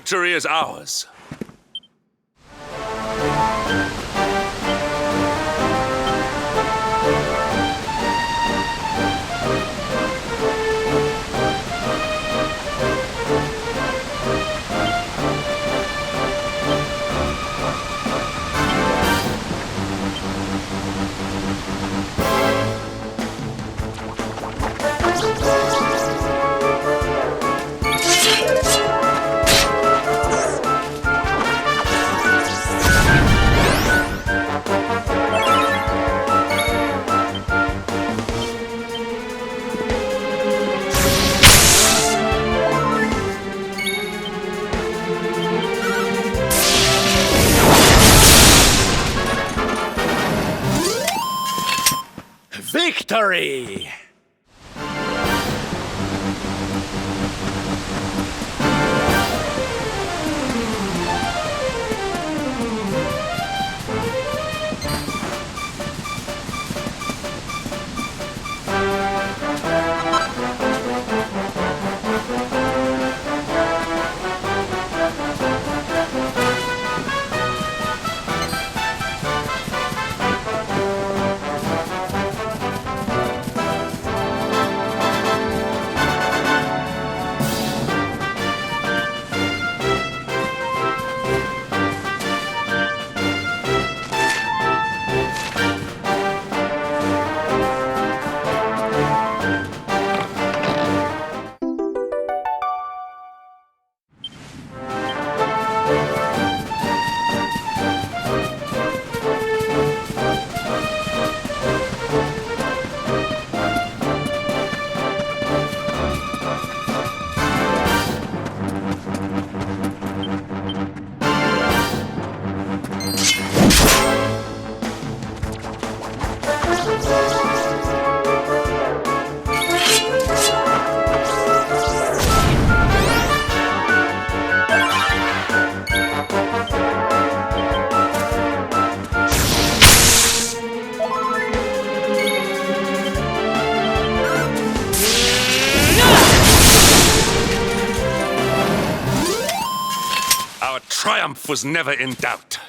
victory is ours. Victory! Our triumph was never in doubt.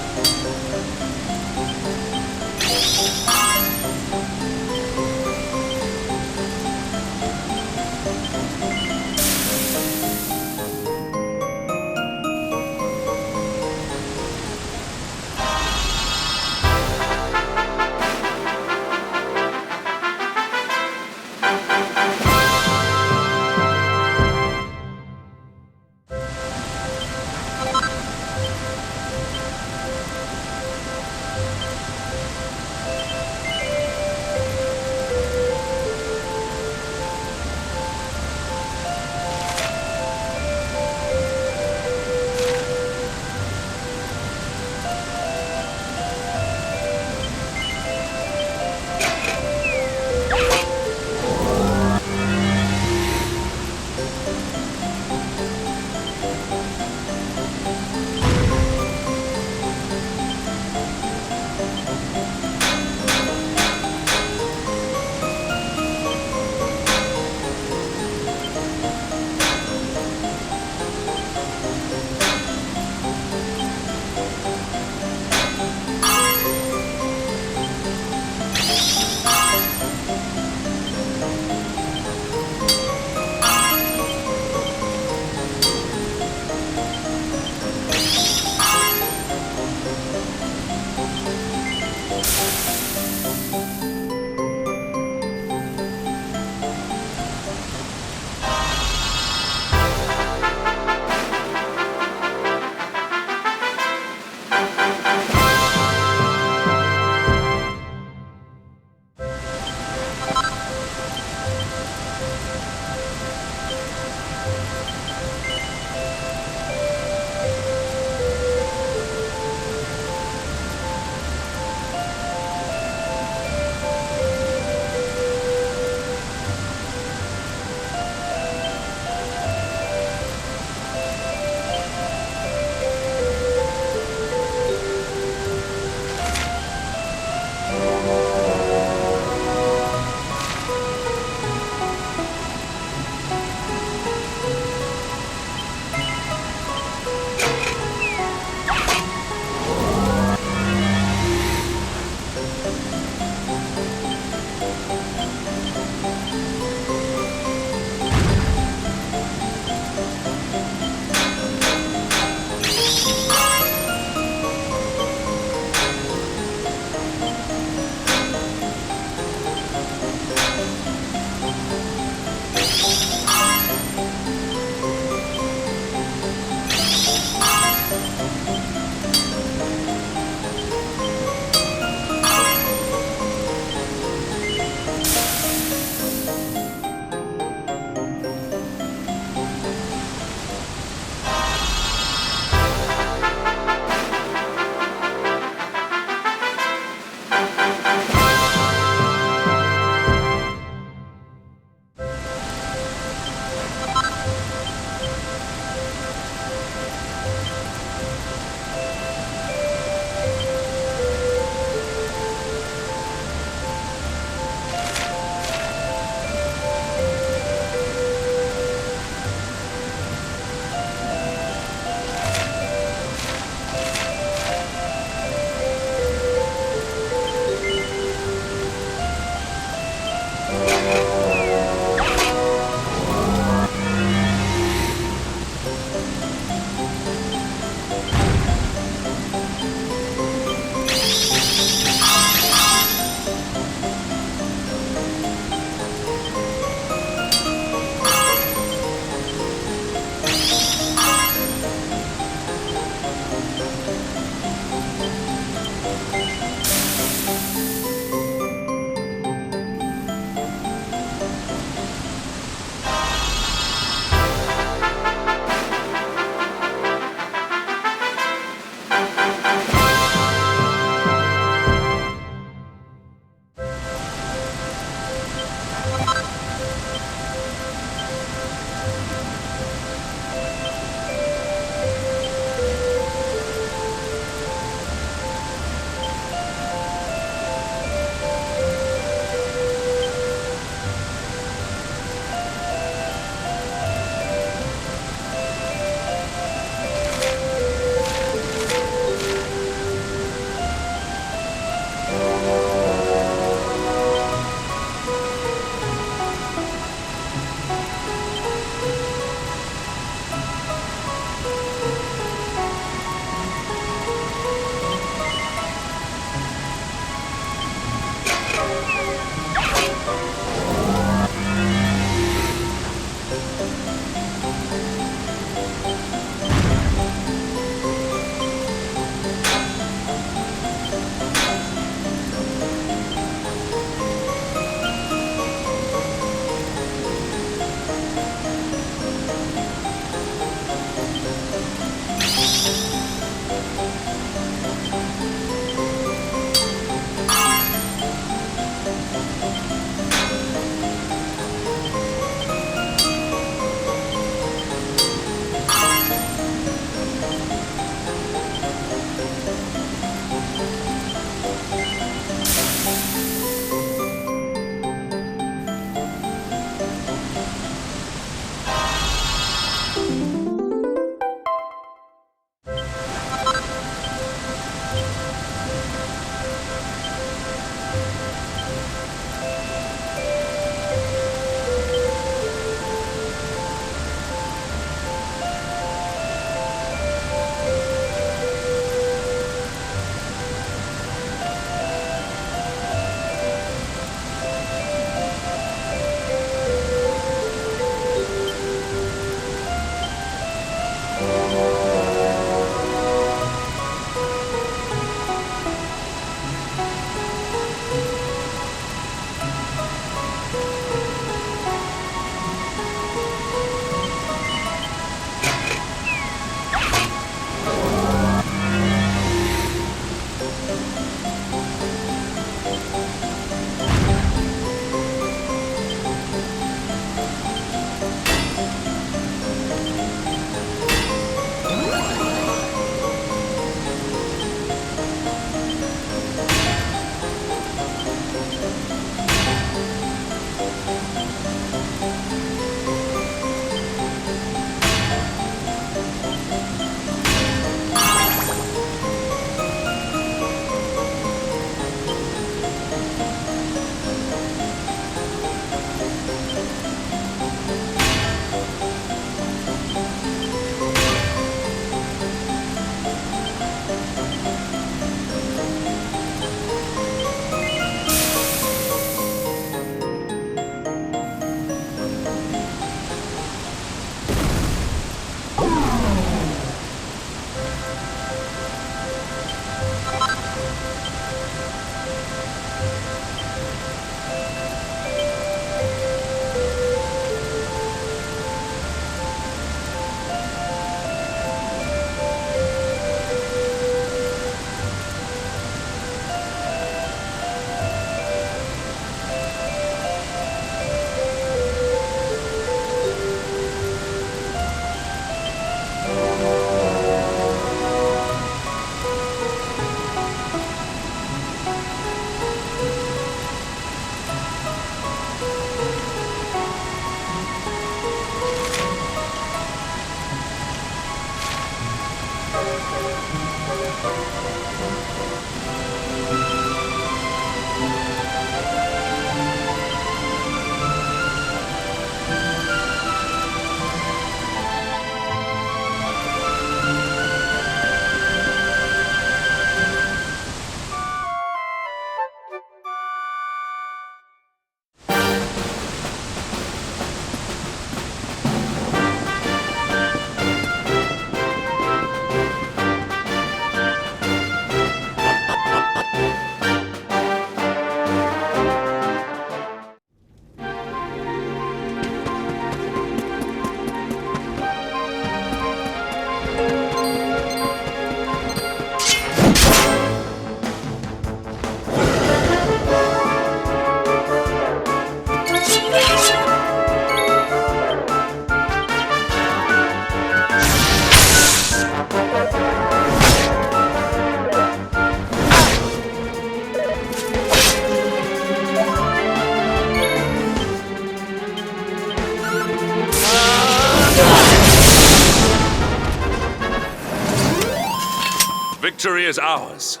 Victory is ours.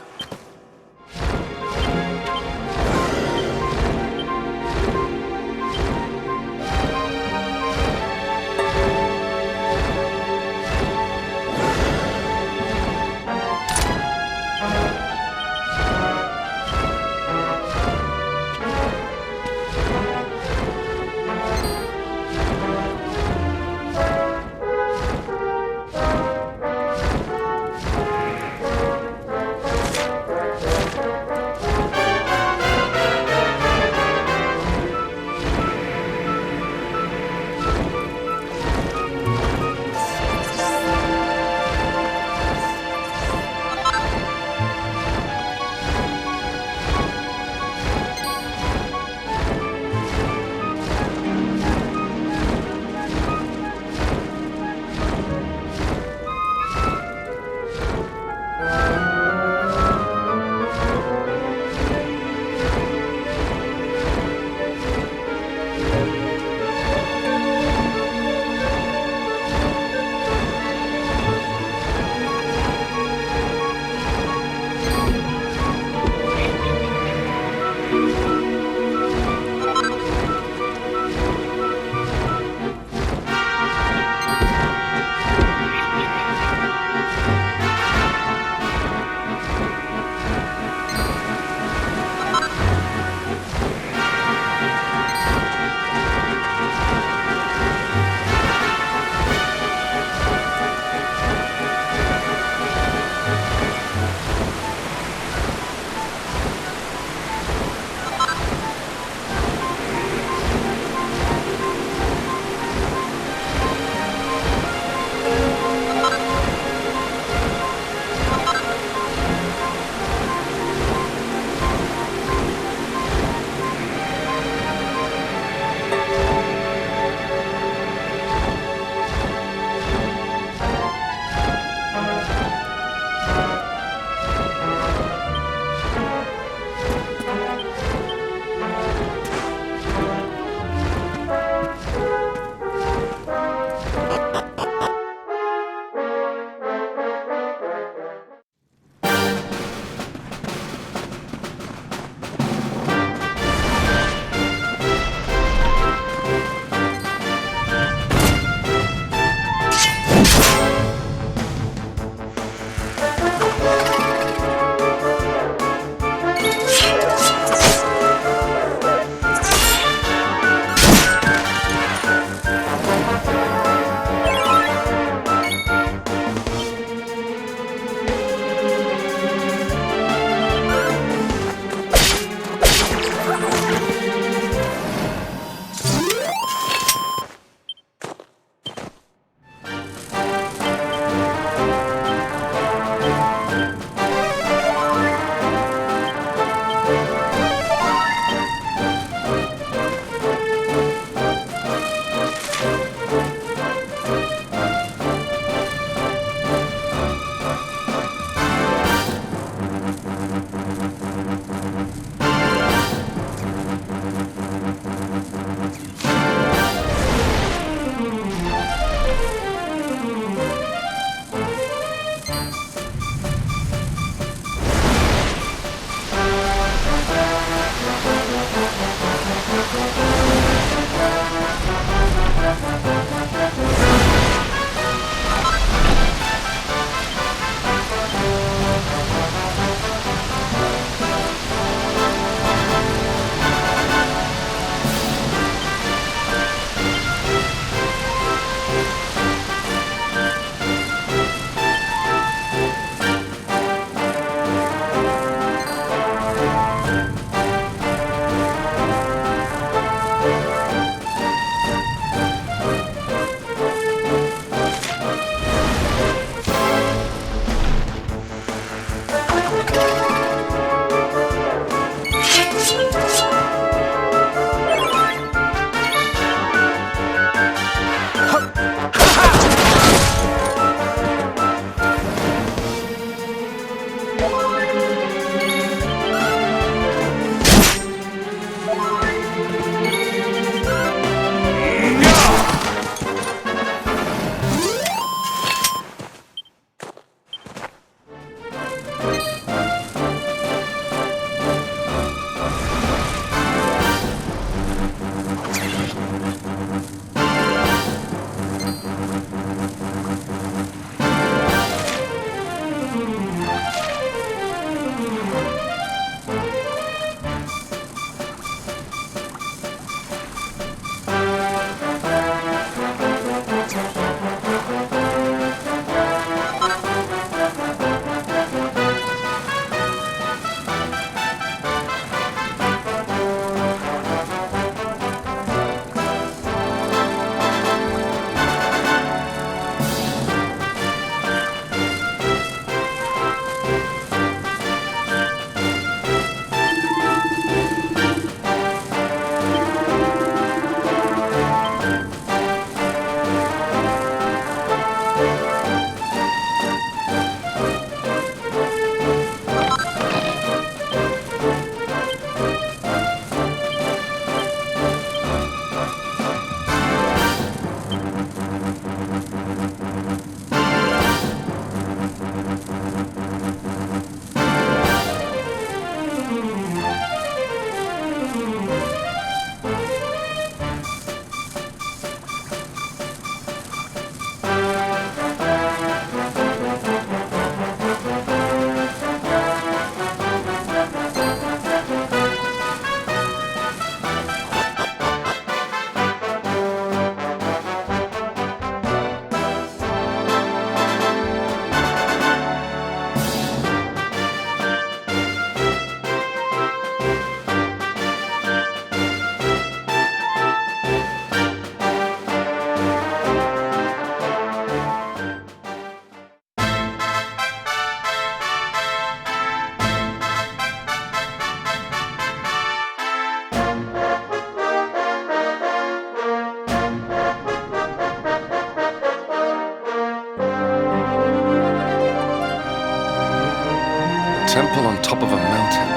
temple on top of a mountain.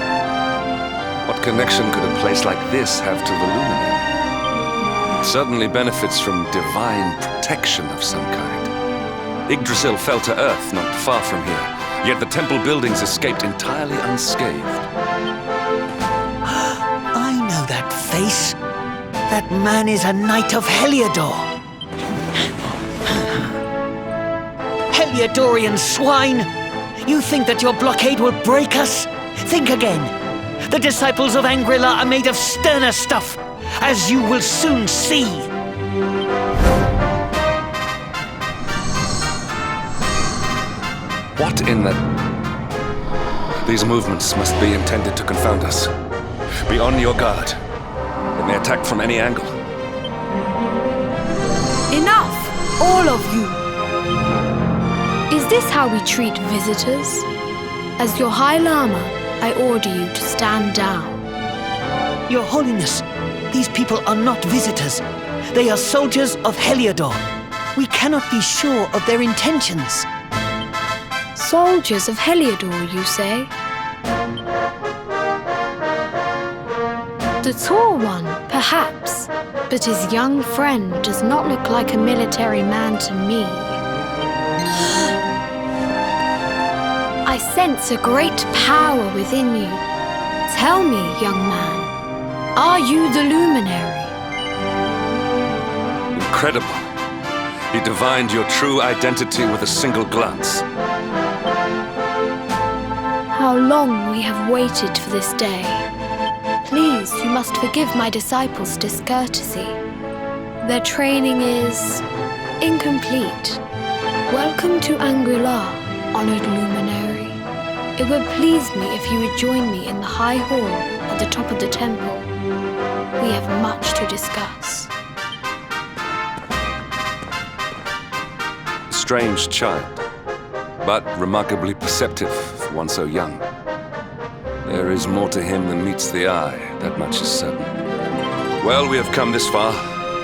What connection could a place like this have to the luminary? It certainly benefits from divine protection of some kind. Yggdrasil fell to earth not far from here, yet the temple buildings escaped entirely unscathed. I know that face. That man is a knight of Heliodor. Heliodorian swine! You think that your blockade will break us? Think again. The disciples of Angrila are made of sterner stuff, as you will soon see. What in the... These movements must be intended to confound us. Be on your guard. They may attack from any angle. Enough! All of you! Is this how we treat visitors? As your High Lama, I order you to stand down. Your Holiness, these people are not visitors. They are soldiers of Heliodor. We cannot be sure of their intentions. Soldiers of Heliodor, you say? The tall one, perhaps, but his young friend does not look like a military man to me. I sense a great power within you. Tell me, young man, are you the luminary? Incredible. He divined your true identity with a single glance. How long we have waited for this day. Please, you must forgive my disciples' discourtesy. Their training is incomplete. Welcome to Angrila, honored luminary. It would please me if you would join me in the high hall at the top of the temple. We have much to discuss. Strange child, but remarkably perceptive for one so young. There is more to him than meets the eye, that much is certain. Well, we have come this far.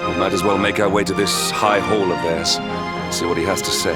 We might as well make our way to this high hall of theirs, see what he has to say.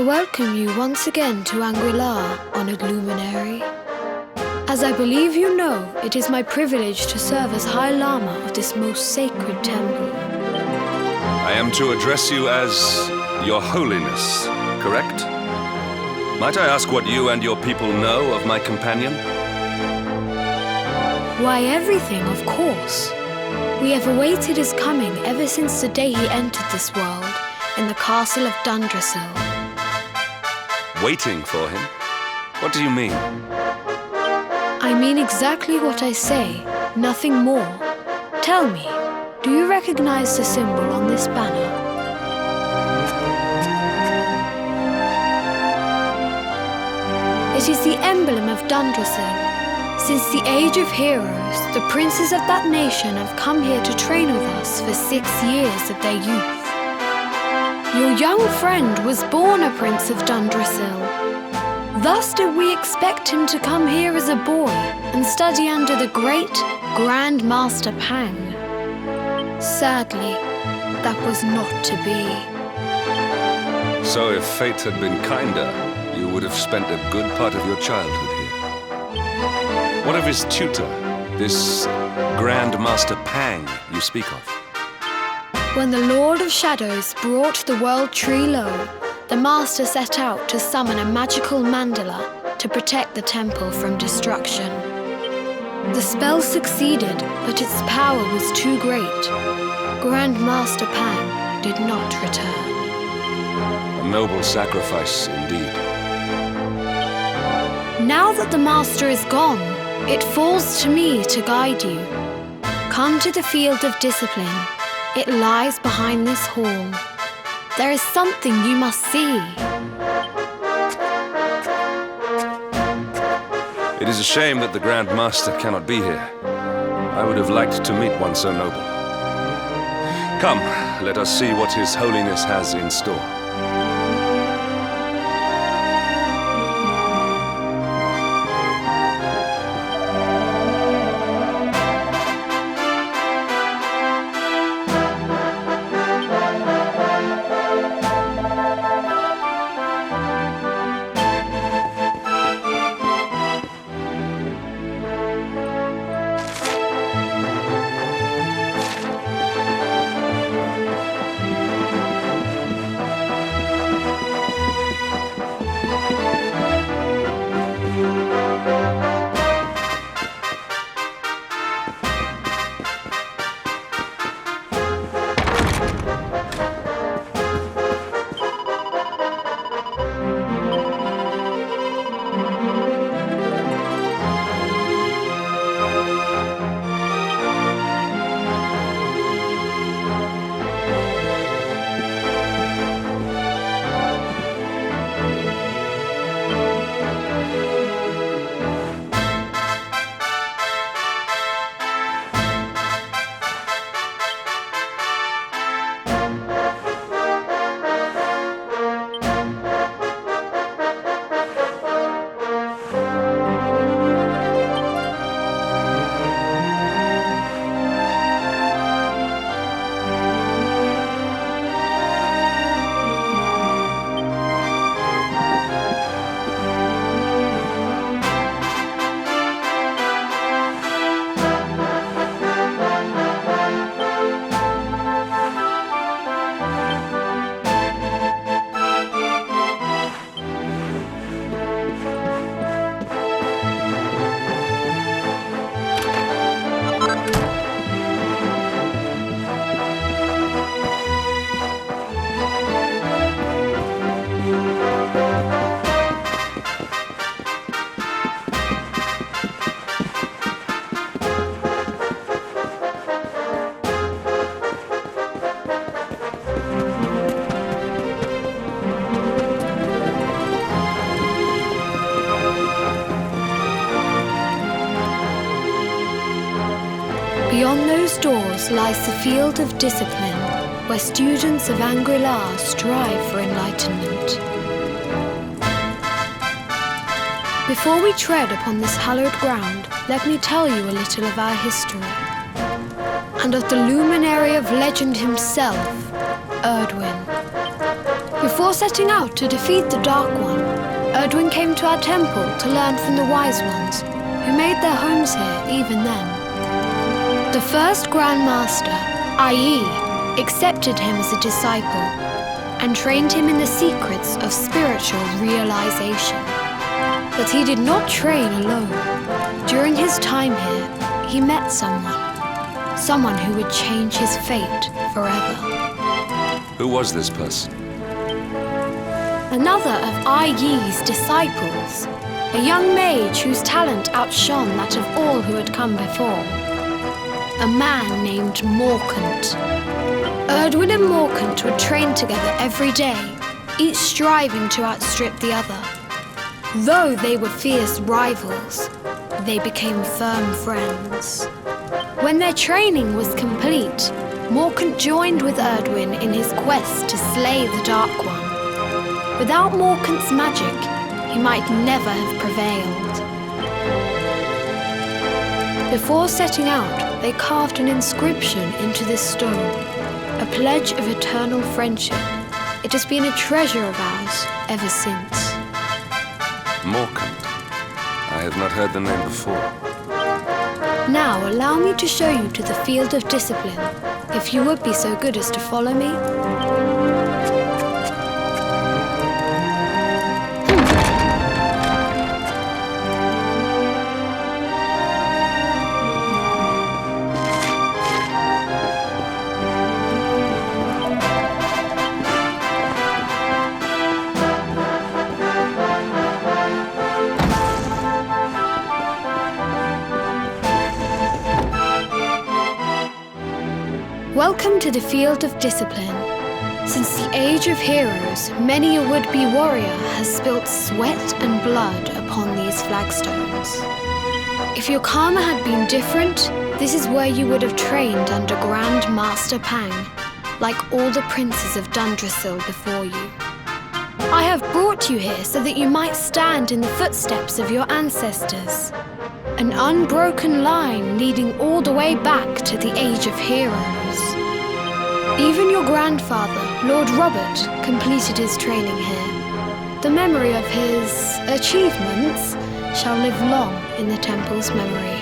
welcome you once again to Anguillar, honored luminary. As I believe you know, it is my privilege to serve as High Lama of this most sacred temple. I am to address you as Your Holiness, correct? Might I ask what you and your people know of my companion? Why, everything, of course. We have awaited his coming ever since the day he entered this world in the castle of Dundrasil. Waiting for him? What do you mean? I mean exactly what I say, nothing more. Tell me, do you recognize the symbol on this banner? It is the emblem of Dundrasil. Since the age of heroes, the princes of that nation have come here to train with us for 6 years of their youth. Your young friend was born a prince of Dundrasil. Thus did we expect him to come here as a boy and study under the great Grand Master Pang. Sadly, that was not to be. So if fate had been kinder, you would have spent a good part of your childhood here. What of his tutor, this Grand Master Pang you speak of? When the Lord of Shadows brought the world tree low, the Master set out to summon a magical mandala to protect the temple from destruction. The spell succeeded, but its power was too great. Grand Master Pang did not return. A noble sacrifice indeed. Now that the Master is gone, it falls to me to guide you. Come to the field of discipline. It lies behind this hall. There is something you must see. It is a shame that the Grand Master cannot be here. I would have liked to meet one so noble. Come, let us see what His Holiness has in store. Beyond those doors lies the field of discipline, where students of Anguillar strive for enlightenment. Before we tread upon this hallowed ground, let me tell you a little of our history, and of the luminary of legend himself, Erdwin. Before setting out to defeat the Dark One, Erdwin came to our temple to learn from the Wise Ones, who made their homes here even then. The first Grand Master, i.e., accepted him as a disciple and trained him in the secrets of spiritual realization. But he did not train alone. During his time here, he met someone who would change his fate forever. Who was this person? Another of Ai Yi's disciples, a young mage whose talent outshone that of all who had come before. A man named Morkant. Erdwin and Morkant would train together every day, each striving to outstrip the other. Though they were fierce rivals, they became firm friends. When their training was complete, Morkant joined with Erdwin in his quest to slay the Dark One. Without Morkant's magic, he might never have prevailed. Before setting out, they carved an inscription into this stone, a pledge of eternal friendship. It has been a treasure of ours ever since. Morkant. I have not heard the name before. Now allow me to show you to the field of discipline, if you would be so good as to follow me. Welcome to the field of discipline. Since the age of heroes, many a would-be warrior has spilt sweat and blood upon these flagstones. If your karma had been different, this is where you would have trained under Grand Master Pang, like all the princes of Dundrasil before you. I have brought you here so that you might stand in the footsteps of your ancestors. An unbroken line leading all the way back to the age of heroes. Even your grandfather, Lord Robert, completed his training here. The memory of his achievements shall live long in the temple's memory.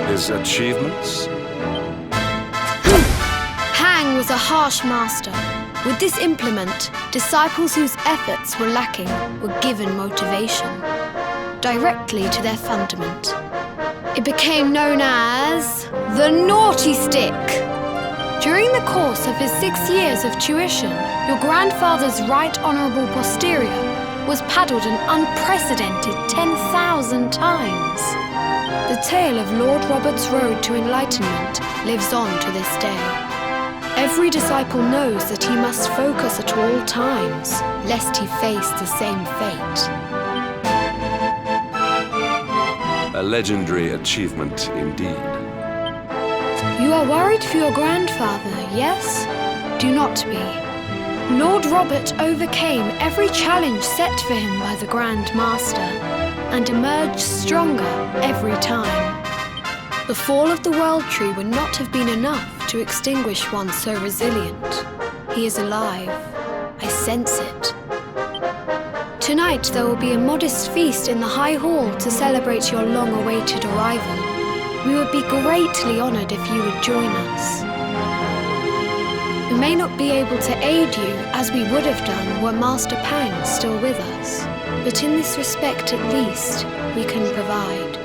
His achievements? Hang was a harsh master. With this implement, disciples whose efforts were lacking were given motivation, directly to their fundament. It became known as the Naughty Stick. During the course of his 6 years of tuition, your grandfather's right honourable posterior was paddled an unprecedented 10,000 times. The tale of Lord Robert's road to enlightenment lives on to this day. Every disciple knows that he must focus at all times, lest he face the same fate. A legendary achievement indeed. You are worried for your grandfather, yes? Do not be. Lord Robert overcame every challenge set for him by the Grand Master and emerged stronger every time. The fall of the World Tree would not have been enough to extinguish one so resilient. He is alive. I sense it. Tonight there will be a modest feast in the High Hall to celebrate your long-awaited arrival. We would be greatly honoured if you would join us. We may not be able to aid you as we would have done were Master Pang still with us, but in this respect at least, we can provide.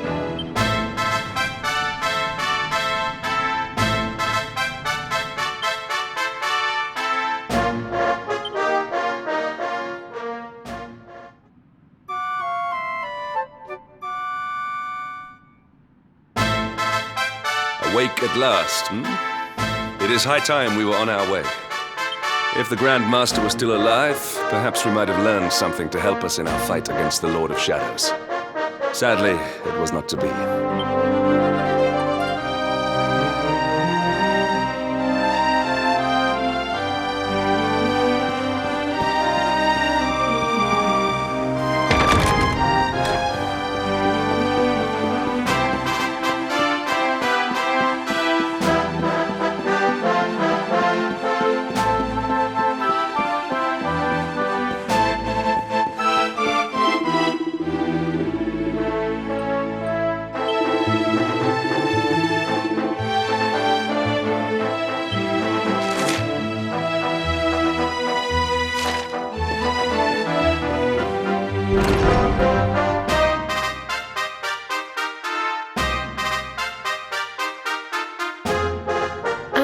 Awake at last, hmm? It is high time we were on our way. If the Grand Master was still alive, perhaps we might have learned something to help us in our fight against the Lord of Shadows. Sadly, it was not to be.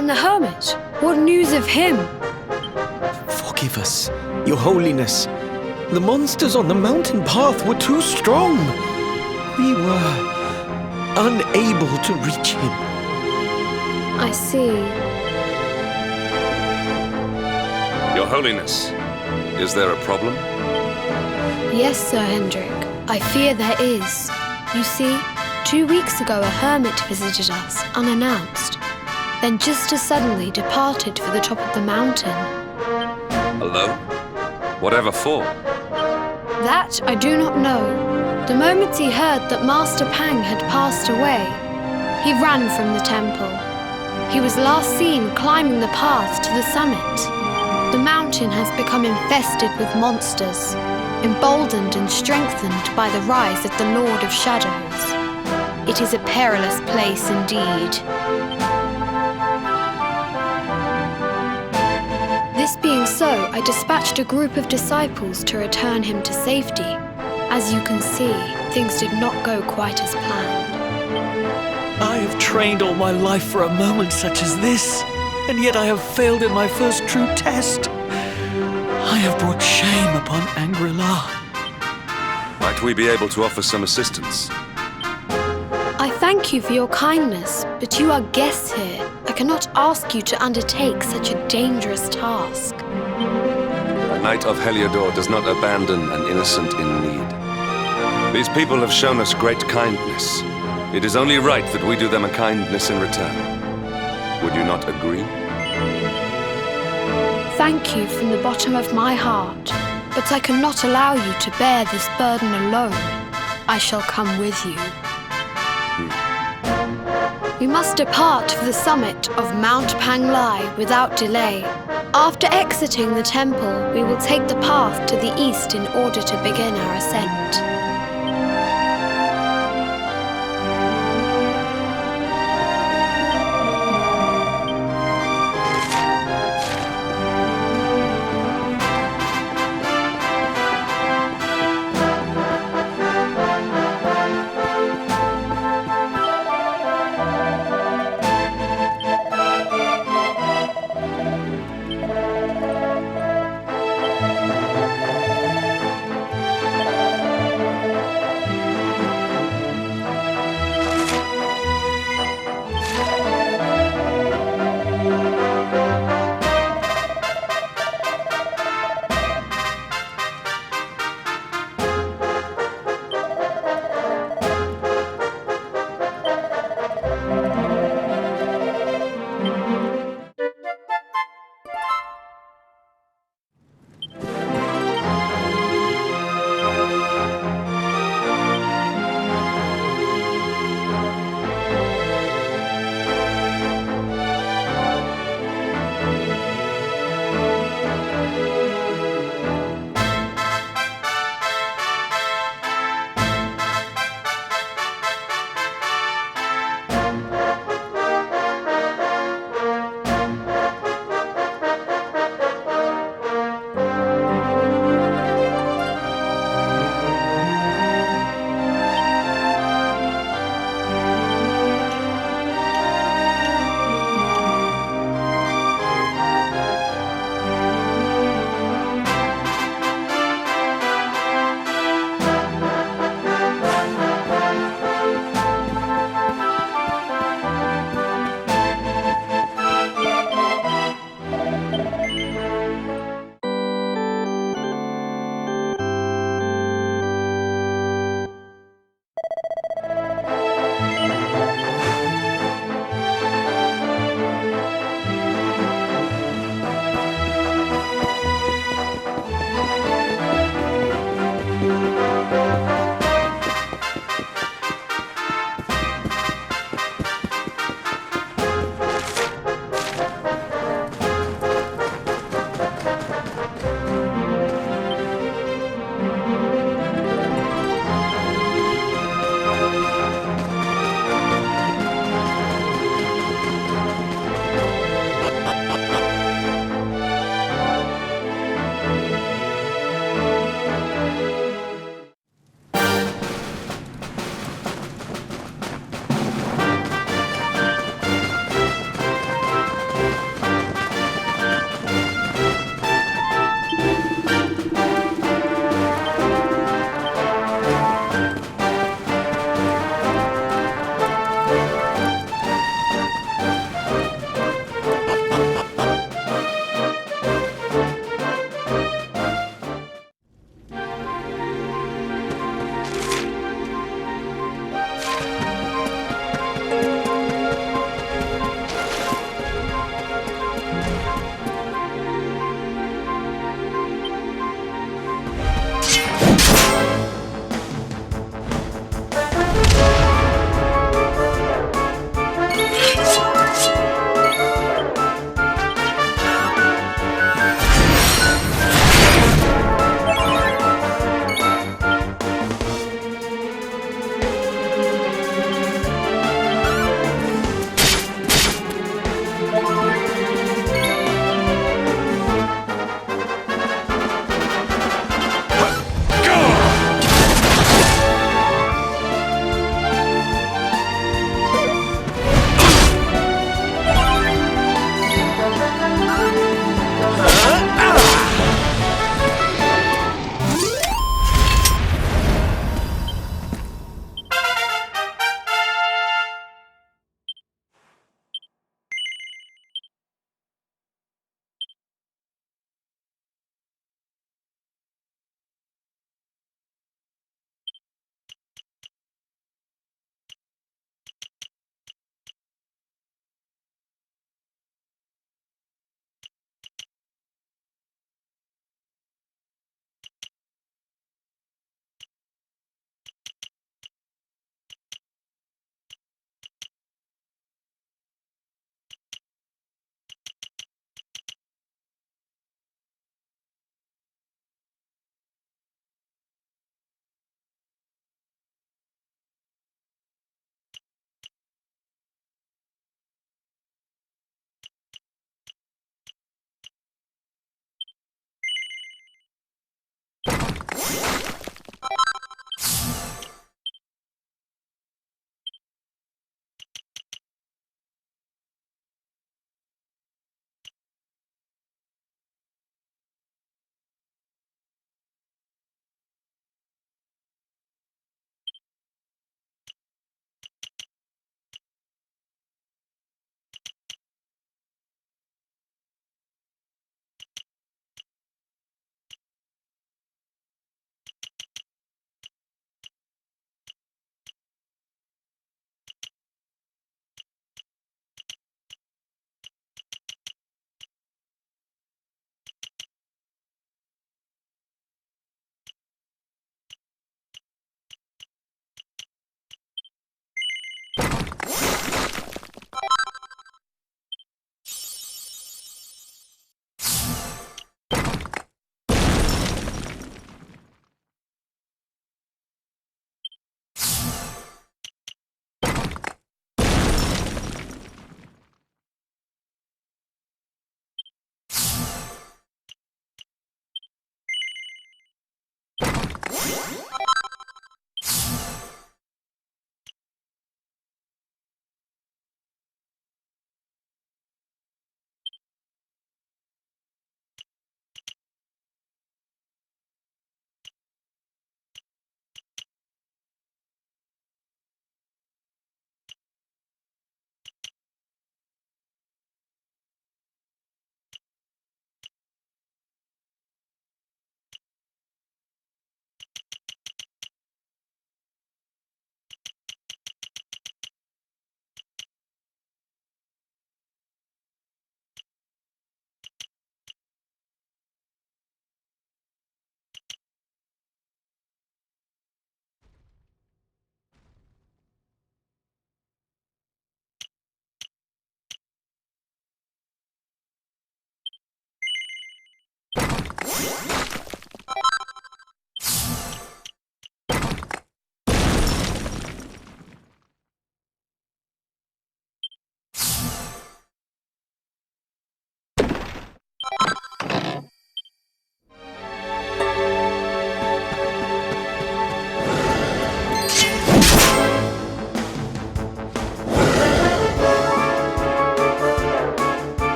And the hermit? What news of him? Forgive us, Your Holiness. The monsters on the mountain path were too strong. We were unable to reach him. I see. Your Holiness, is there a problem? Yes, Sir Hendrik. I fear there is. You see, 2 weeks ago a hermit visited us, unannounced. Then just as suddenly departed for the top of the mountain. Alone? Whatever for? That I do not know. The moment he heard that Master Pang had passed away, he ran from the temple. He was last seen climbing the path to the summit. The mountain has become infested with monsters, emboldened and strengthened by the rise of the Lord of Shadows. It is a perilous place indeed. This being so, I dispatched a group of disciples to return him to safety. As you can see, things did not go quite as planned. I have trained all my life for a moment such as this, and yet I have failed in my first true test. I have brought shame upon Angri-La. Might we be able to offer some assistance? I thank you for your kindness, but you are guests here. I cannot ask you to undertake such a dangerous task. A Knight of Heliodor does not abandon an innocent in need. These people have shown us great kindness. It is only right that we do them a kindness in return. Would you not agree? Thank you from the bottom of my heart, but I cannot allow you to bear this burden alone. I shall come with you. We must depart for the summit of Mount Panglai without delay. After exiting the temple, we will take the path to the east in order to begin our ascent.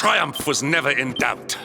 triumph was never in doubt.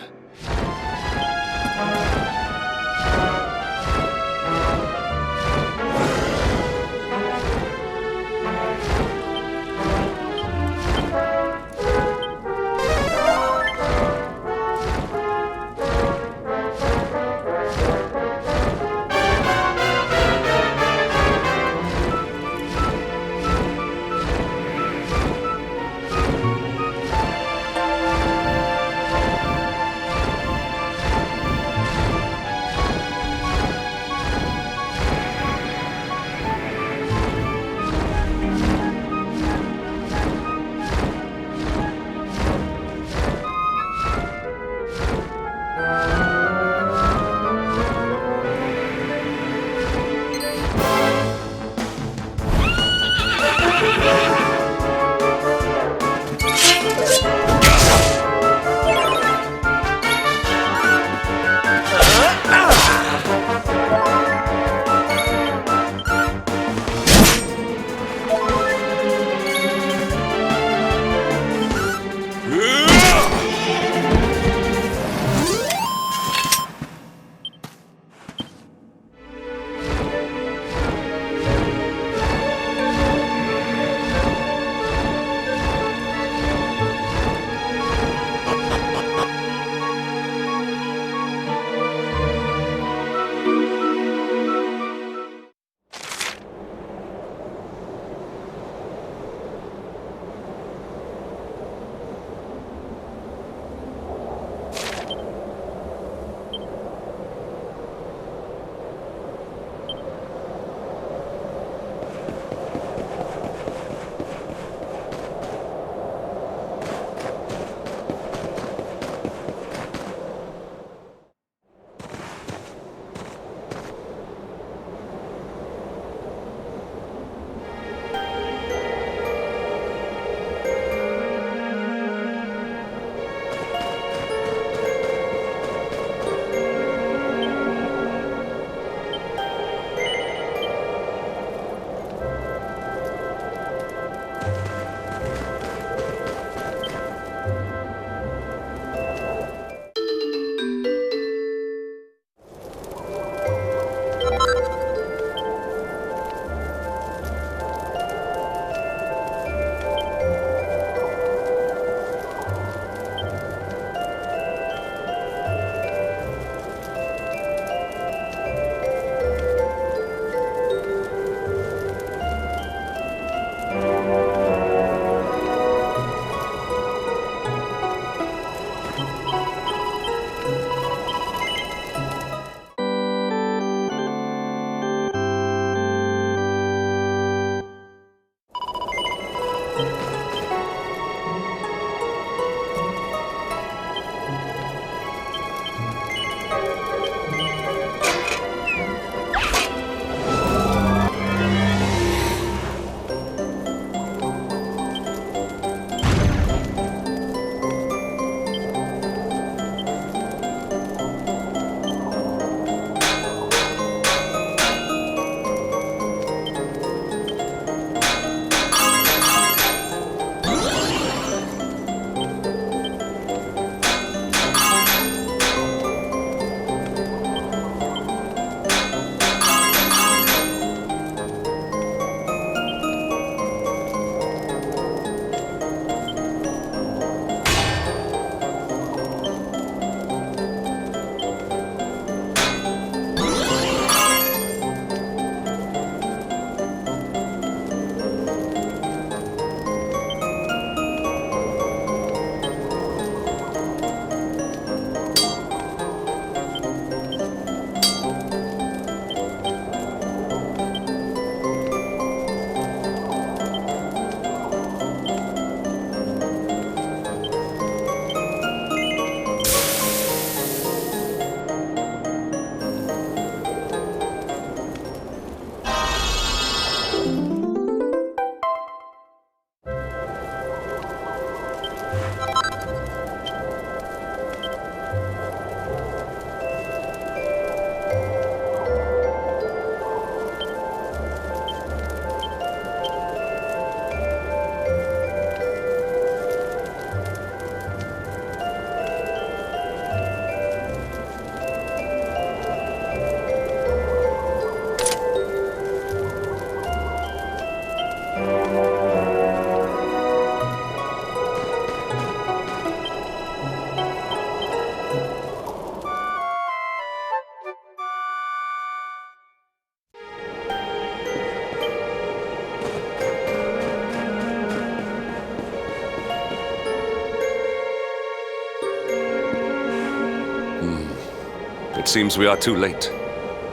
seems we are too late.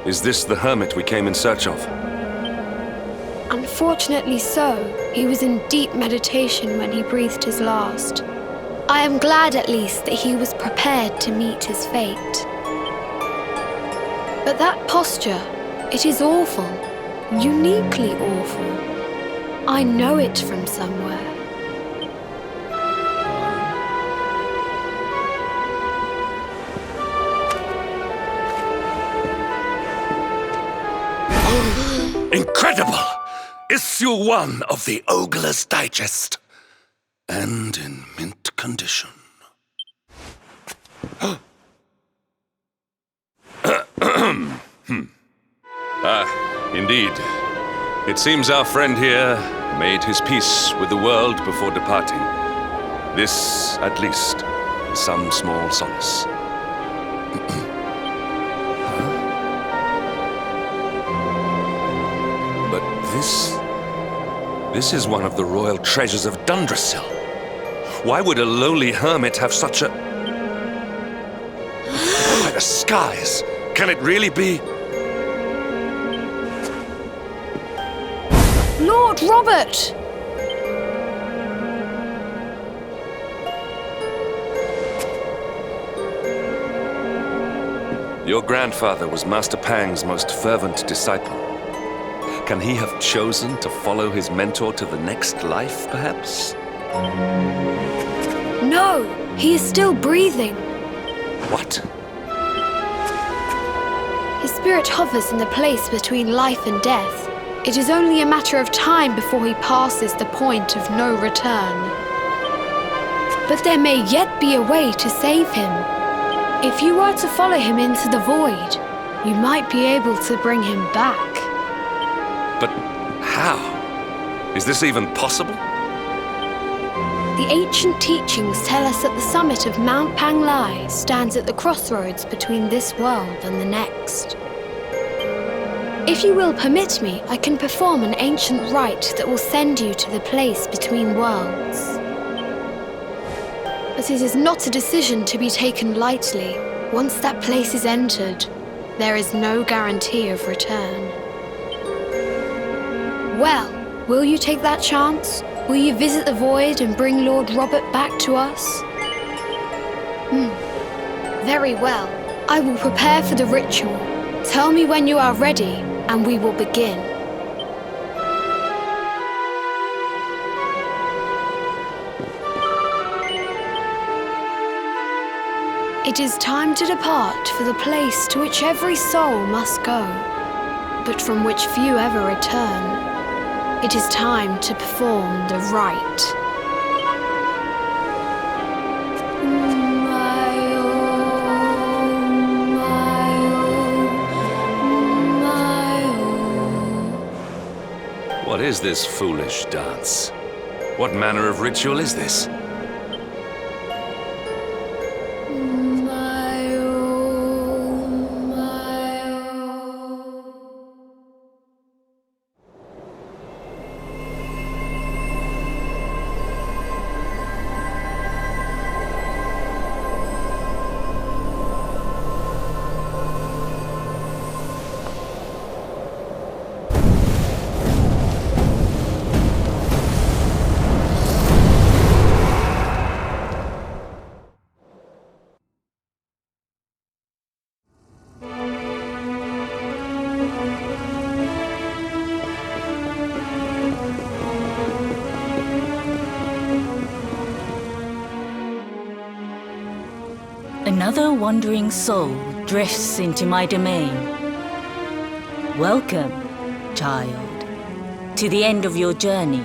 Is this the hermit we came in search of? Unfortunately so. He was in deep meditation when he breathed his last. I am glad at least that he was prepared to meet his fate. But that posture, it is awful. Uniquely awful. I know it from somewhere. Incredible! Issue 1 of the Ogler's Digest. And in mint condition. Indeed. It seems our friend here made his peace with the world before departing. This, at least, is some small solace. But this is one of the royal treasures of Dundrasil. Why would a lowly hermit have such a... By the skies! Can it really be? Lord Robert! Your grandfather was Master Pang's most fervent disciple. Can he have chosen to follow his mentor to the next life, perhaps? No, he is still breathing. What? His spirit hovers in the place between life and death. It is only a matter of time before he passes the point of no return. But there may yet be a way to save him. If you were to follow him into the void, you might be able to bring him back. But how? Is this even possible? The ancient teachings tell us that the summit of Mount Panglai stands at the crossroads between this world and the next. If you will permit me, I can perform an ancient rite that will send you to the place between worlds. But it is not a decision to be taken lightly. Once that place is entered, there is no guarantee of return. Well, will you take that chance? Will you visit the void and bring Lord Robert back to us? Very well. I will prepare for the ritual. Tell me when you are ready, and we will begin. It is time to depart for the place to which every soul must go, but from which few ever return. It is time to perform the rite. What is this foolish dance? What manner of ritual is this? Another wandering soul drifts into my domain. Welcome, child, to the end of your journey.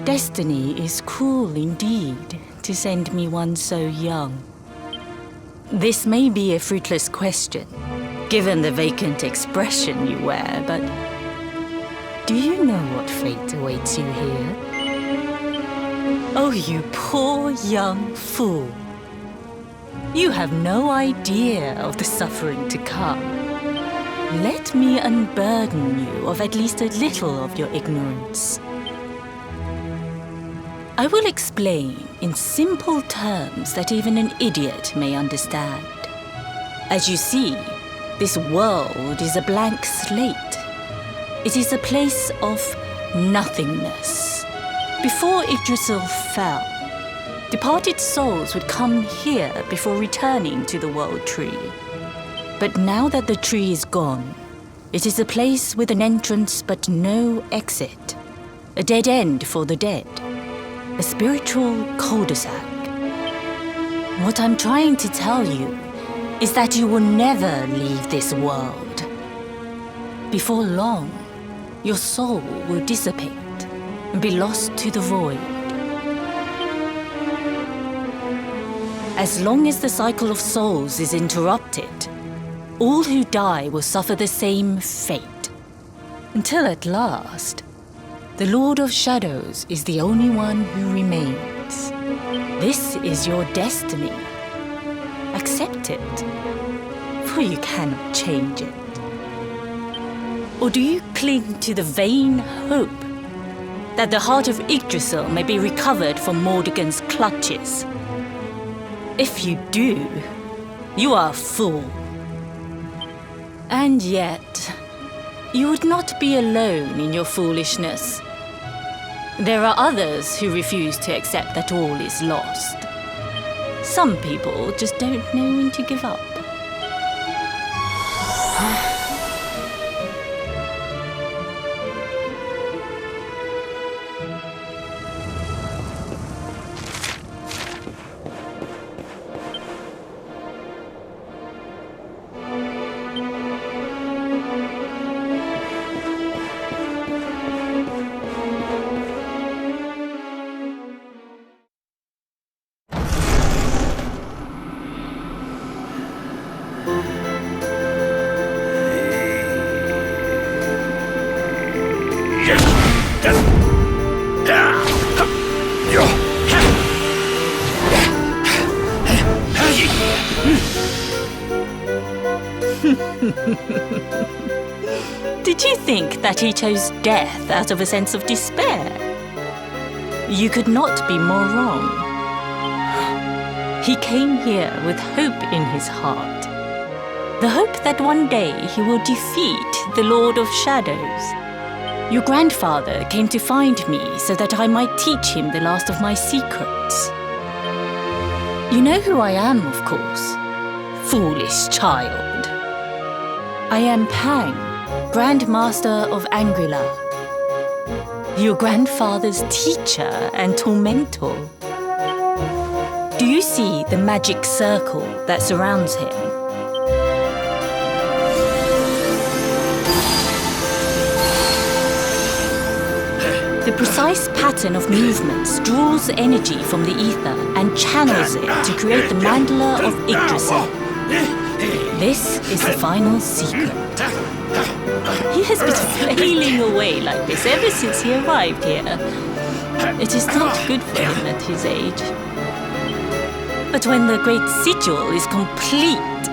Destiny is cruel indeed to send me one so young. This may be a fruitless question, given the vacant expression you wear, but do you know what fate awaits you here? Oh, you poor young fool. You have no idea of the suffering to come. Let me unburden you of at least a little of your ignorance. I will explain in simple terms that even an idiot may understand. As you see, this world is a blank slate. It is a place of nothingness. Before Yggdrasil fell, departed souls would come here before returning to the World Tree. But now that the tree is gone, it is a place with an entrance but no exit. A dead end for the dead. A spiritual cul-de-sac. What I'm trying to tell you is that you will never leave this world. Before long, your soul will dissipate and be lost to the void. As long as the cycle of souls is interrupted, all who die will suffer the same fate. Until at last, the Lord of Shadows is the only one who remains. This is your destiny. Accept it, for you cannot change it. Or do you cling to the vain hope that the heart of Yggdrasil may be recovered from Mordegon's clutches? If you do, you are a fool. And yet, you would not be alone in your foolishness. There are others who refuse to accept that all is lost. Some people just don't know when to give up. Did you think that he chose death out of a sense of despair? You could not be more wrong. He came here with hope in his heart. The hope that one day he will defeat the Lord of Shadows. Your grandfather came to find me so that I might teach him the last of my secrets. You know who I am, of course. Foolish child. I am Pang, Grandmaster of Angrila. Your grandfather's teacher and tormentor. Do you see the magic circle that surrounds him? The precise pattern of movements draws energy from the ether and channels it to create the mandala of Yggdrasil. This is the final secret. He has been flailing away like this ever since he arrived here. It is not good for him at his age. But when the great sigil is complete,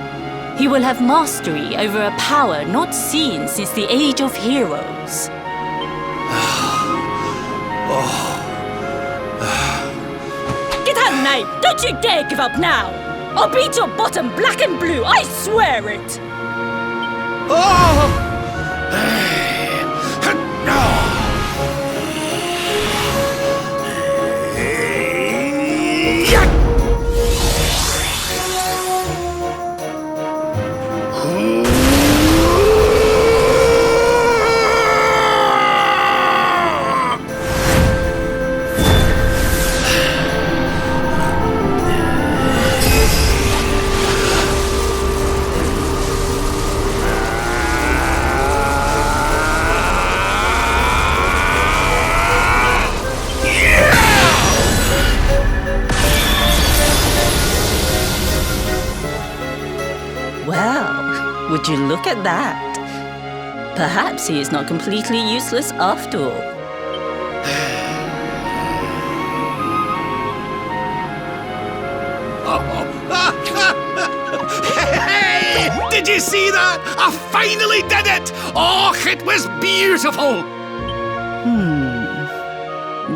he will have mastery over a power not seen since the Age of Heroes. Get out, knight! Don't you dare give up now! I'll beat your bottom black and blue, I swear it! Well, would you look at that? Perhaps he is not completely useless after all. Hey! Did you see that? I finally did it! Oh, it was beautiful!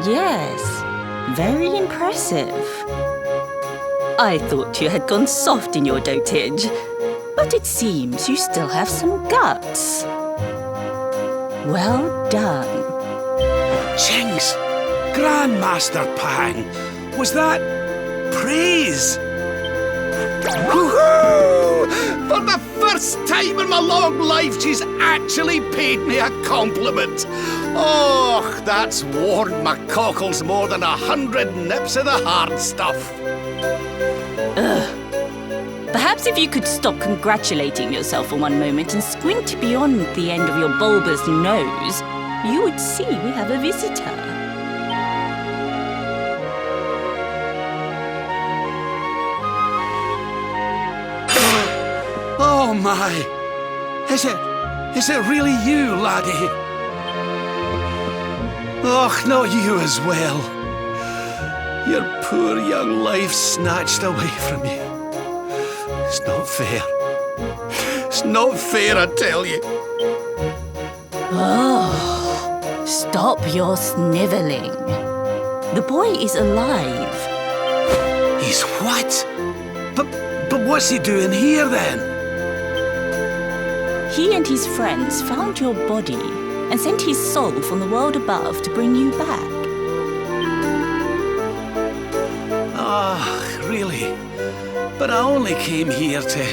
Yes, very impressive. I thought you had gone soft in your dotage, But it seems you still have some guts. Well done. Jinx! Grandmaster Pang! Was that praise? Woohoo! For the first time in my long life, she's actually paid me a compliment. Oh, that's warmed my cockles more than 100 nips of the hard stuff. Perhaps if you could stop congratulating yourself for one moment and squint beyond the end of your bulbous nose, you would see we have a visitor. Oh my! Is it really you, laddie? Och, not you as well. Your poor young life snatched away from you. It's not fair. It's not fair, I tell you. Oh, stop your snivelling. The boy is alive. He's what? But what's he doing here then? He and his friends found your body and sent his soul from the world above to bring you back. Ah, really? But I only came here to...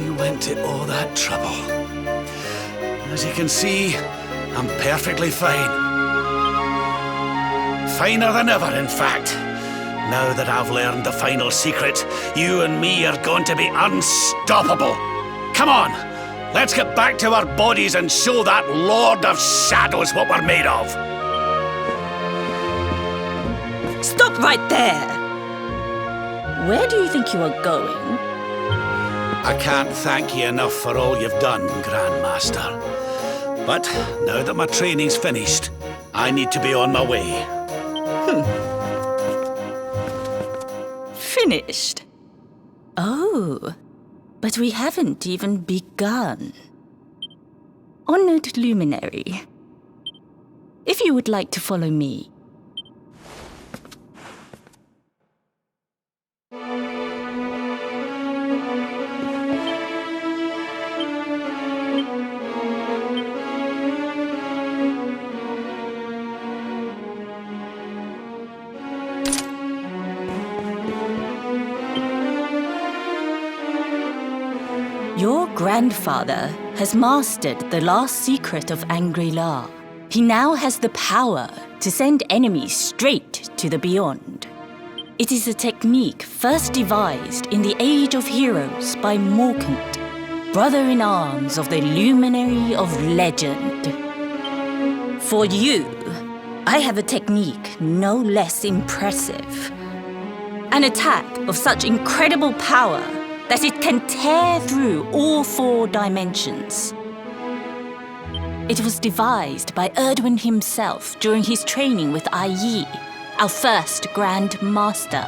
You went to all that trouble. As you can see, I'm perfectly fine. Finer than ever, in fact. Now that I've learned the final secret, you and me are going to be unstoppable. Come on, let's get back to our bodies and show that Lord of Shadows what we're made of. Stop right there! Where do you think you are going? I can't thank you enough for all you've done, Grandmaster. But now that my training's finished, I need to be on my way. Finished? Oh, but we haven't even begun. Honored Luminary, if you would like to follow me. Your grandfather has mastered the last secret of Angri-La. He now has the power to send enemies straight to the beyond. It is a technique first devised in the Age of Heroes by Morkant, brother-in-arms of the Luminary of Legend. For you, I have a technique no less impressive. An attack of such incredible power that it can tear through all 4 dimensions. It was devised by Erdwin himself during his training with Yi, our first Grand Master.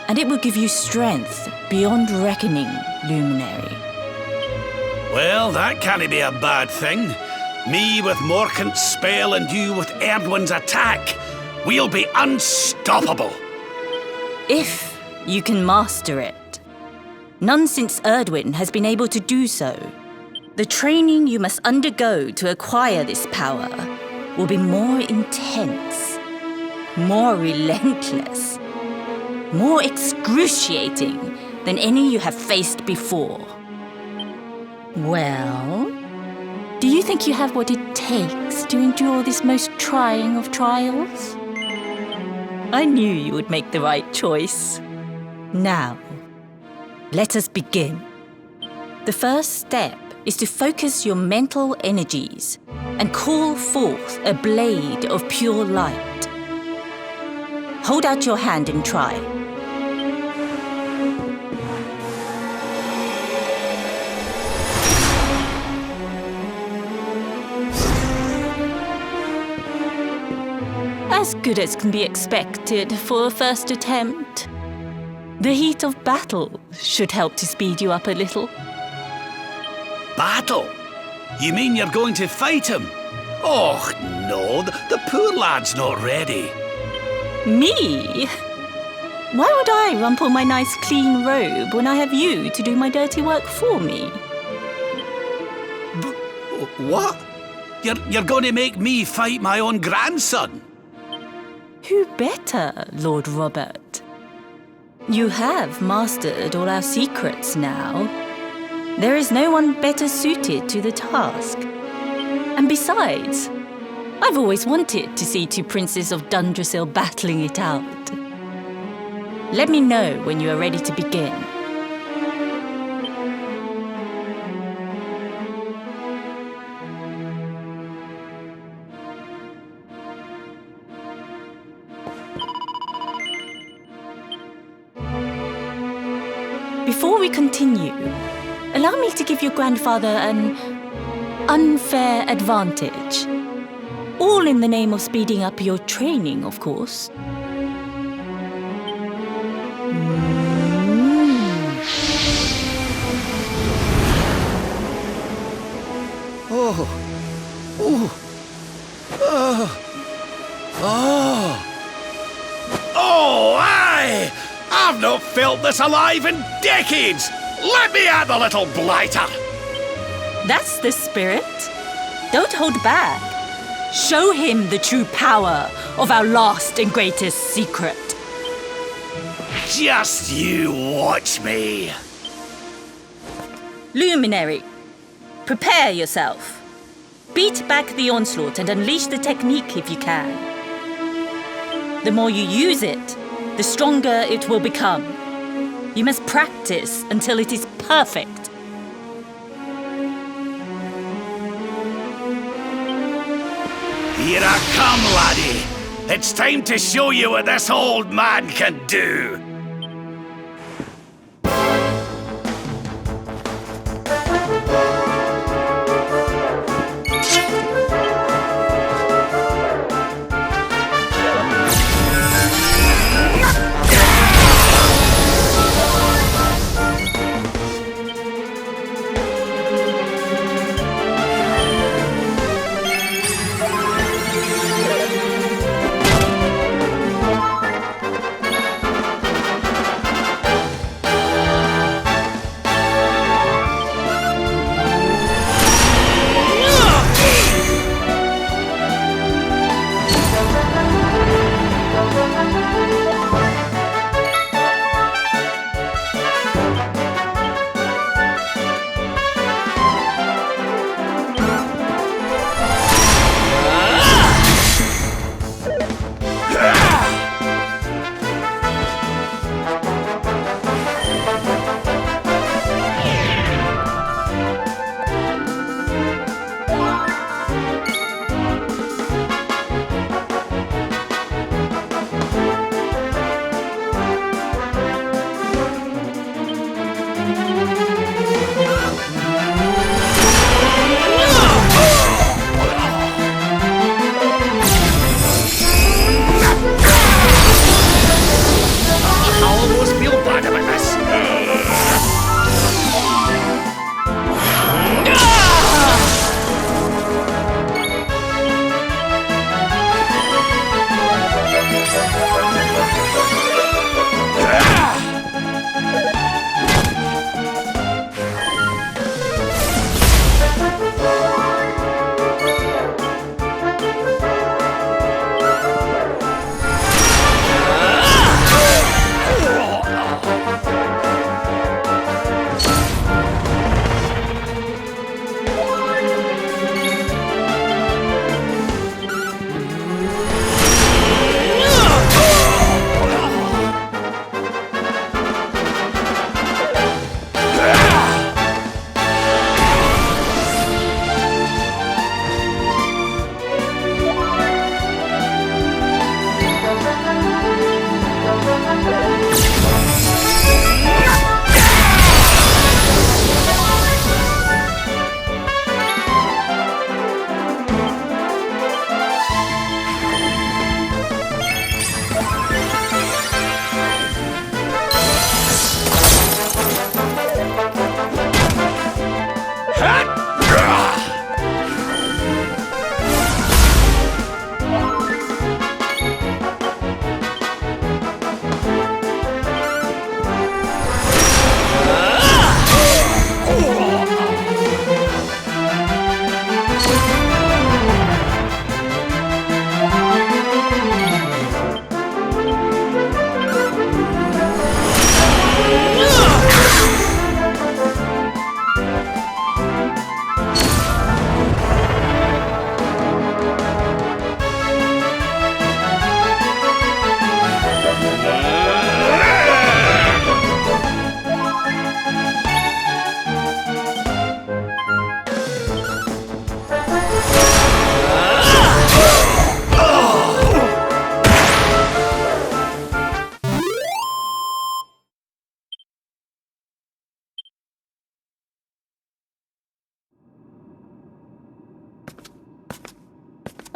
And it will give you strength beyond reckoning, Luminary. Well, that can't be a bad thing. Me with Morkant's spell and you with Erdwin's attack. We'll be unstoppable. If you can master it. None since Erdwin has been able to do so. The training you must undergo to acquire this power will be more intense, more relentless, more excruciating than any you have faced before. Well, do you think you have what it takes to endure this most trying of trials? I knew you would make the right choice. Now, let us begin. The first step is to focus your mental energies and call forth a blade of pure light. Hold out your hand and try. As good as can be expected for a first attempt. The heat of battle should help to speed you up a little. Battle? You mean you're going to fight him? Oh, no, the poor lad's not ready. Me? Why would I rumple my nice clean robe when I have you to do my dirty work for me? What? You're going to make me fight my own grandson? Who better, Lord Robert? You have mastered all our secrets now. There is no one better suited to the task. And besides, I've always wanted to see two princes of Dundrasil battling it out. Let me know when you are ready to begin. Before we continue, allow me to give your grandfather an unfair advantage. All in the name of speeding up your training, of course. Oh, aye! I've not felt this alive in decades! Let me at the little blighter! That's the spirit. Don't hold back. Show him the true power of our last and greatest secret. Just you watch me. Luminary, prepare yourself. Beat back the onslaught and unleash the technique if you can. The more you use it, the stronger it will become. You must practice until it is perfect. Here I come, laddie. It's time to show you what this old man can do.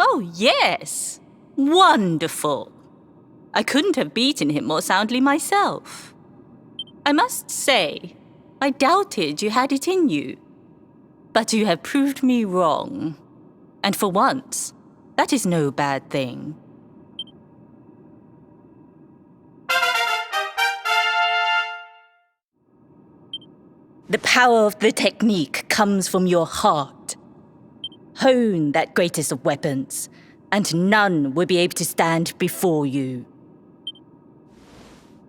Oh, yes. Wonderful. I couldn't have beaten him more soundly myself. I must say, I doubted you had it in you. But you have proved me wrong. And for once, that is no bad thing. The power of the technique comes from your heart. Hone that greatest of weapons, and none will be able to stand before you.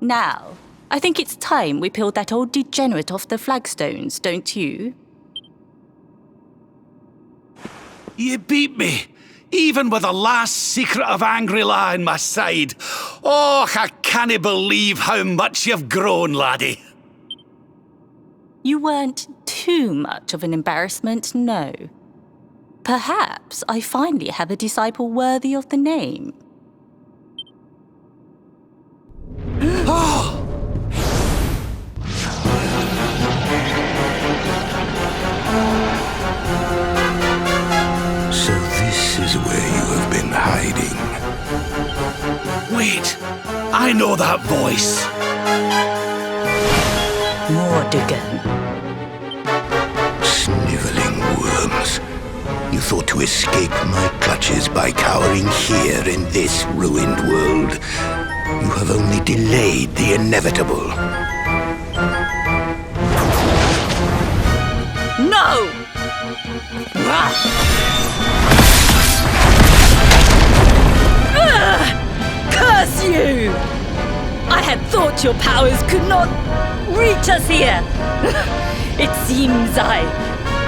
Now, I think it's time we peeled that old degenerate off the flagstones, don't you? You beat me, even with the last secret of Angry-La in my side. Oh, I can't believe how much you've grown, laddie. You weren't too much of an embarrassment, no. Perhaps I finally have a disciple worthy of the name. So this is where you have been hiding. Wait, I know that voice. Mordigan. Sniveling worms. You thought to escape my clutches by cowering here in this ruined world. You have only delayed the inevitable. No! Curse you! I had thought your powers could not reach us here. It seems I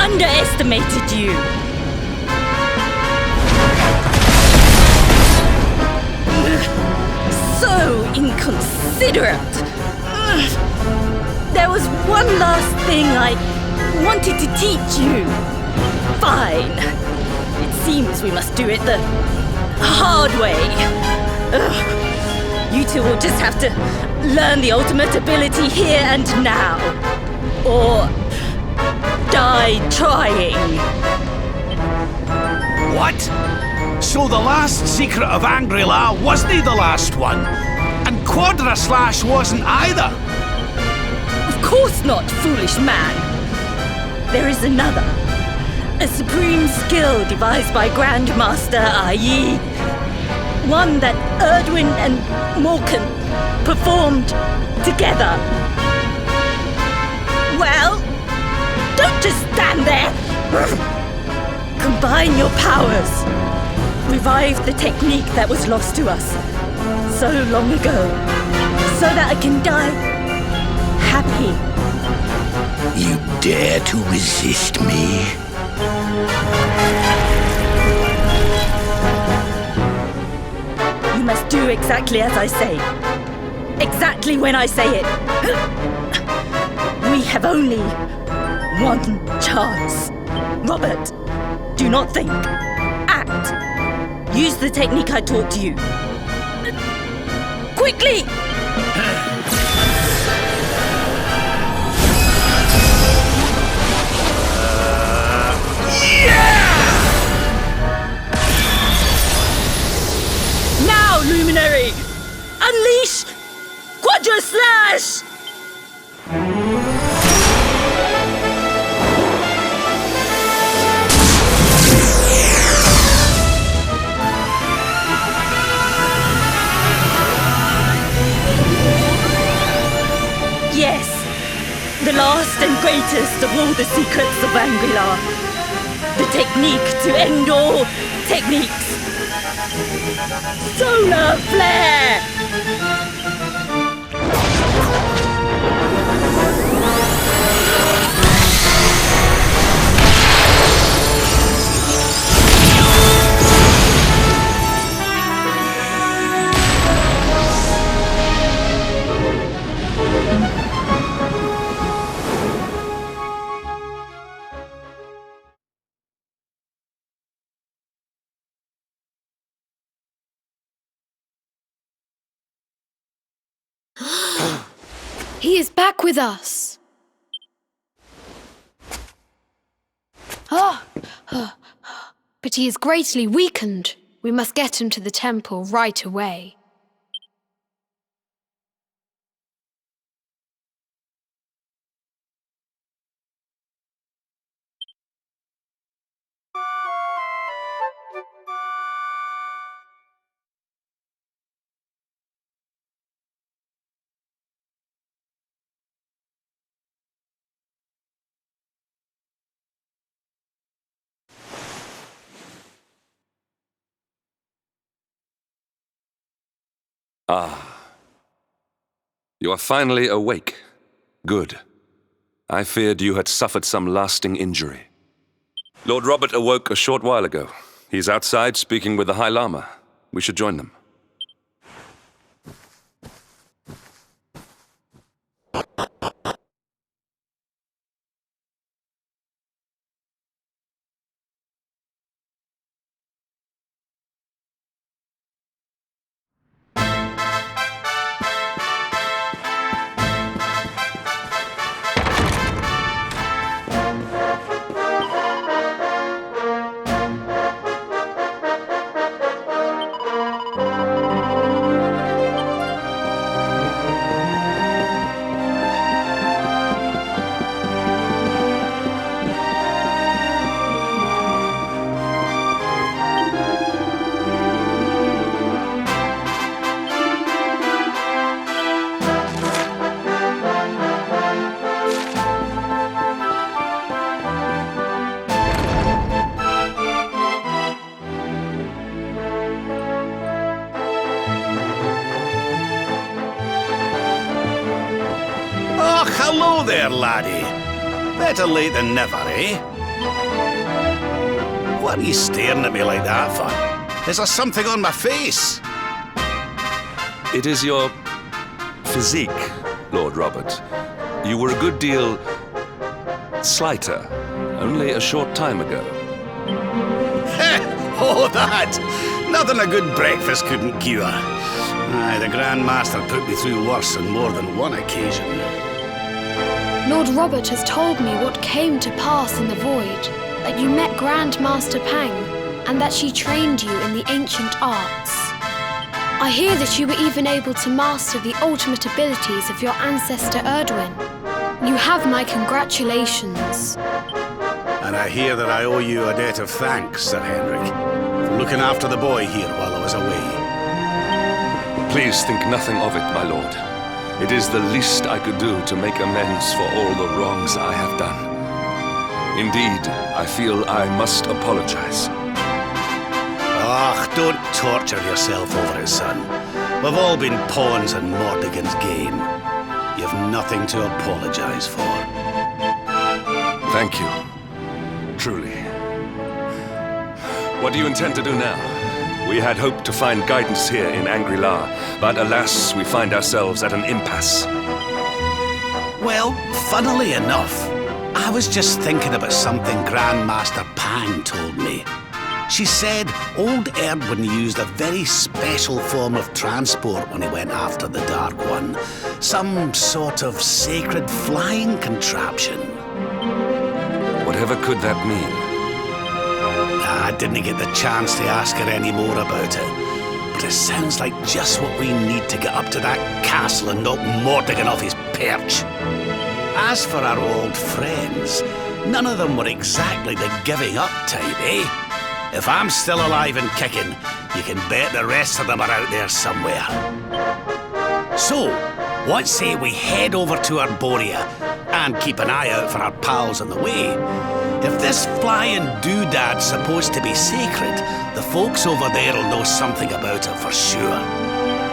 underestimated you. So inconsiderate. There was one last thing I wanted to teach you. Fine. It seems we must do it the hard way. You two will just have to learn the ultimate ability here and now. Or die trying. What? So the last secret of Angry-La wasn't the last one? And Quadra Slash wasn't either? Of course not, foolish man. There is another. A supreme skill devised by Grandmaster, i.e., one that Erdwin and Morkan performed together. Well, don't just stand there. Combine your powers. Revive the technique that was lost to us so long ago, so that I can die happy. You dare to resist me? You must do exactly as I say. Exactly when I say it. We have only one chance. Robert, do not think. Act. Use the technique I taught you. Quickly! Now, Luminary! Unleash Quadra Slash! Yes, the last and greatest of all the secrets of Angry-La. The technique to end all techniques. Solar Flare! He is back with us. But he is greatly weakened. We must get him to the temple right away. Ah. You are finally awake. Good. I feared you had suffered some lasting injury. Lord Robert awoke a short while ago. He's outside speaking with the High Lama. We should join them. Hello there, laddie. Better late than never, eh? What are you staring at me like that for? Is there something on my face? It is your physique, Lord Robert. You were a good deal slighter only a short time ago. Oh, that! Nothing a good breakfast couldn't cure. Aye, the Grand Master put me through worse on more than one occasion. Lord Robert has told me what came to pass in the void, that you met Grand Master Pang, and that she trained you in the ancient arts. I hear that you were even able to master the ultimate abilities of your ancestor Erdwin. You have my congratulations. And I hear that I owe you a debt of thanks, Sir Henrik, for looking after the boy here while I was away. Please think nothing of it, my lord. It is the least I could do to make amends for all the wrongs I have done. Indeed, I feel I must apologize. Ah, don't torture yourself over it, son. We've all been pawns in Mordigan's game. You've nothing to apologize for. Thank you. Truly. What do you intend to do now? We had hoped to find guidance here in Angri-La, but alas, we find ourselves at an impasse. Well, funnily enough, I was just thinking about something Grandmaster Pang told me. She said old Erdwin used a very special form of transport when he went after the Dark One. Some sort of sacred flying contraption. Whatever could that mean? I didn't get the chance to ask her any more about it, but it sounds like just what we need to get up to that castle and knock Mordigan off his perch. As for our old friends, none of them were exactly the giving up type, eh? If I'm still alive and kicking, you can bet the rest of them are out there somewhere. So, what say we head over to Arborea and keep an eye out for our pals on the way? If this flying doodad's supposed to be sacred, the folks over there'll know something about it for sure.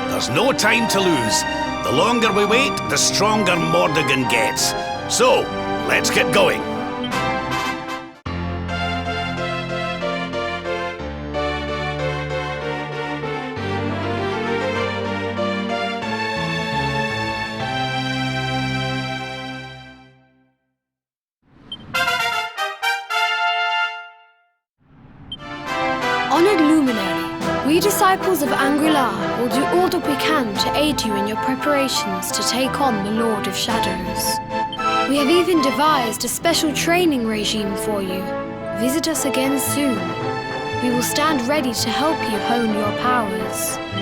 There's no time to lose. The longer we wait, the stronger Mordigan gets. So, let's get going. Honored Luminary, we disciples of Angri-La will do all that we can to aid you in your preparations to take on the Lord of Shadows. We have even devised a special training regime for you. Visit us again soon. We will stand ready to help you hone your powers.